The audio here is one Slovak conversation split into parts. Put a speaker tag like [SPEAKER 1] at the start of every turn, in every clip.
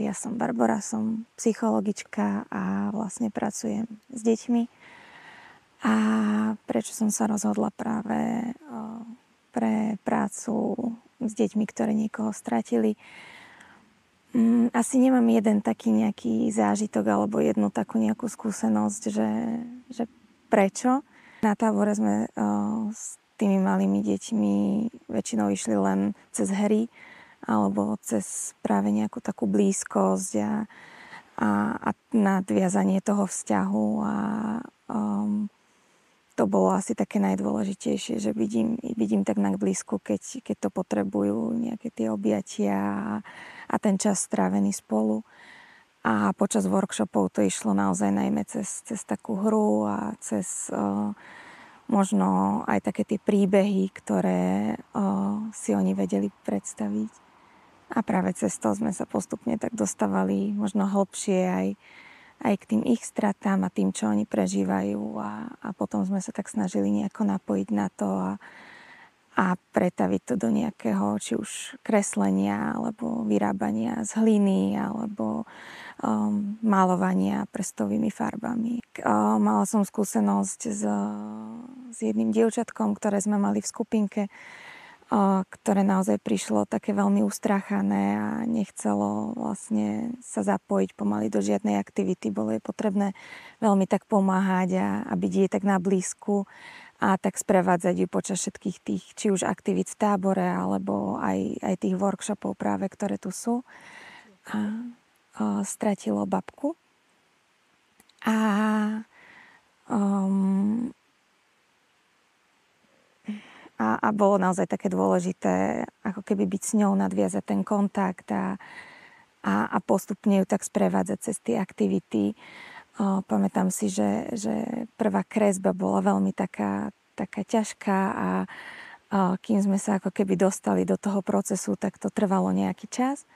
[SPEAKER 1] Ja som Barbora, som psychologička a vlastne pracujem s deťmi. A prečo som sa rozhodla práve pre prácu s deťmi, ktoré niekoho stratili? Asi nemám jeden taký nejaký zážitok alebo jednu takú nejakú skúsenosť, že prečo. Na tábore sme s tými malými deťmi väčšinou išli len cez hry alebo cez práve nejakú takú blízkosť a nadviazanie toho vzťahu to bolo asi také najdôležitejšie, že vidím tak na blízku, keď to potrebujú, nejaké tie objatia a ten čas strávený spolu. A počas workshopov to išlo naozaj najmä cez takú hru a cez možno aj také tie príbehy, ktoré si oni vedeli predstaviť. A práve cez to sme sa postupne tak dostávali možno hlbšie aj k tým ich stratám a tým, čo oni prežívajú. A potom sme sa tak snažili nejako napojiť na to a pretaviť to do nejakého či už kreslenia alebo vyrábania z hliny alebo malovania prstovými farbami. Mala som skúsenosť s jedným dievčatkom, ktoré sme mali v skupinke, ktoré naozaj prišlo také veľmi ustráchané a nechcelo vlastne sa zapojiť pomaly do žiadnej aktivity. Bolo jej potrebné veľmi tak pomáhať a byť jej tak na blízku a tak sprevádzať ju počas všetkých tých, či už aktivít v tábore, alebo aj tých workshopov práve, ktoré tu sú. A stratilo babku. A bolo naozaj také dôležité, ako keby byť s ňou, nadviazať ten kontakt a postupne ju tak sprevádzať cez tie aktivity. Pamätám si, že prvá kresba bola veľmi taká ťažká a kým sme sa ako keby dostali do toho procesu, tak to trvalo nejaký čas.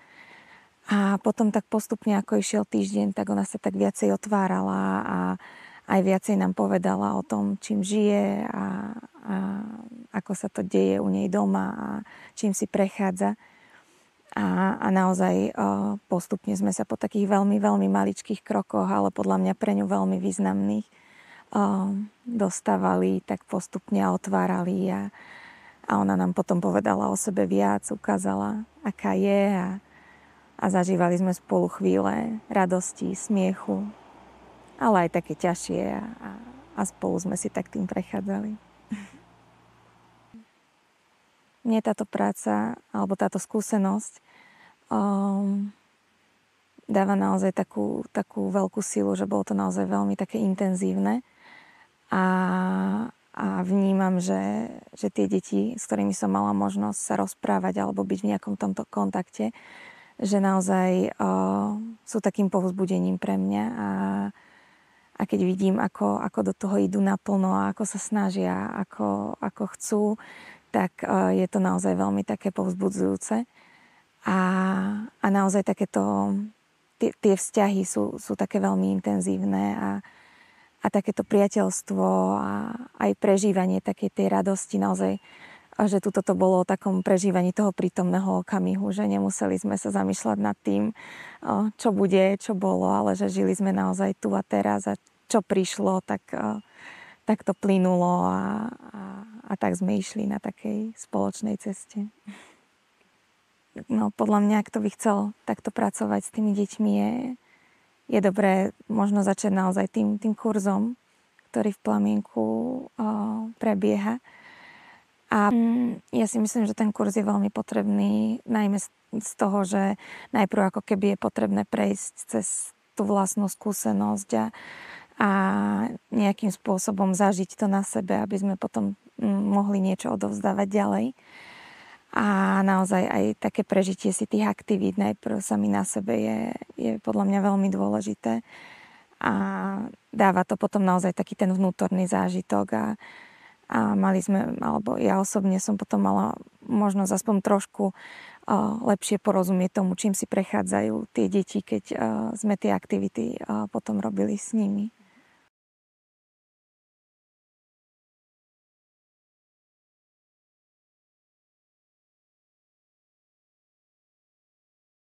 [SPEAKER 1] A potom tak postupne, ako išiel týždeň, tak ona sa tak viacej otvárala a aj viacej nám povedala o tom, čím žije a ako sa to deje u nej doma a čím si prechádza. A naozaj postupne sme sa po takých veľmi, veľmi maličkých krokoch, ale podľa mňa pre ňu veľmi významných, dostávali tak postupne a otvárali a ona nám potom povedala o sebe viac, ukázala, aká je a zažívali sme spolu chvíle radosti, smiechu, ale aj také ťažšie a spolu sme si tak tým prechádzali. Mne táto práca alebo táto skúsenosť dáva naozaj takú veľkú silu, že bolo to naozaj veľmi také intenzívne a vnímam, že tie deti, s ktorými som mala možnosť sa rozprávať alebo byť v nejakom tomto kontakte, že naozaj sú takým povzbudením pre mňa a keď vidím, ako do toho idú naplno a ako sa snažia, ako chcú, tak je to naozaj veľmi také povzbudzujúce. A naozaj takéto, tie vzťahy sú také veľmi intenzívne a takéto priateľstvo a aj prežívanie takej tej radosti naozaj, že tuto to bolo o takom prežívaní toho prítomného okamihu, že nemuseli sme sa zamýšľať nad tým, čo bude, čo bolo, ale že žili sme naozaj tu a teraz a čo prišlo, tak to plynulo a tak sme išli na takej spoločnej ceste. No podľa mňa, kto by chcel takto pracovať s tými deťmi, je dobré možno začať naozaj tým kurzom, ktorý v Plamienku prebieha. A ja si myslím, že ten kurz je veľmi potrebný, najmä z toho, že najprv ako keby je potrebné prejsť cez tú vlastnú skúsenosť a nejakým spôsobom zažiť to na sebe, aby sme potom mohli niečo odovzdávať ďalej. A naozaj aj také prežitie si tých aktivít najprv sami na sebe je podľa mňa veľmi dôležité. A dáva to potom naozaj taký ten vnútorný zážitok a mali sme, alebo ja osobne som potom mala možnosť aspoň trošku lepšie porozumieť tomu, čím si prechádzajú tie deti, keď sme tie aktivity potom robili s nimi.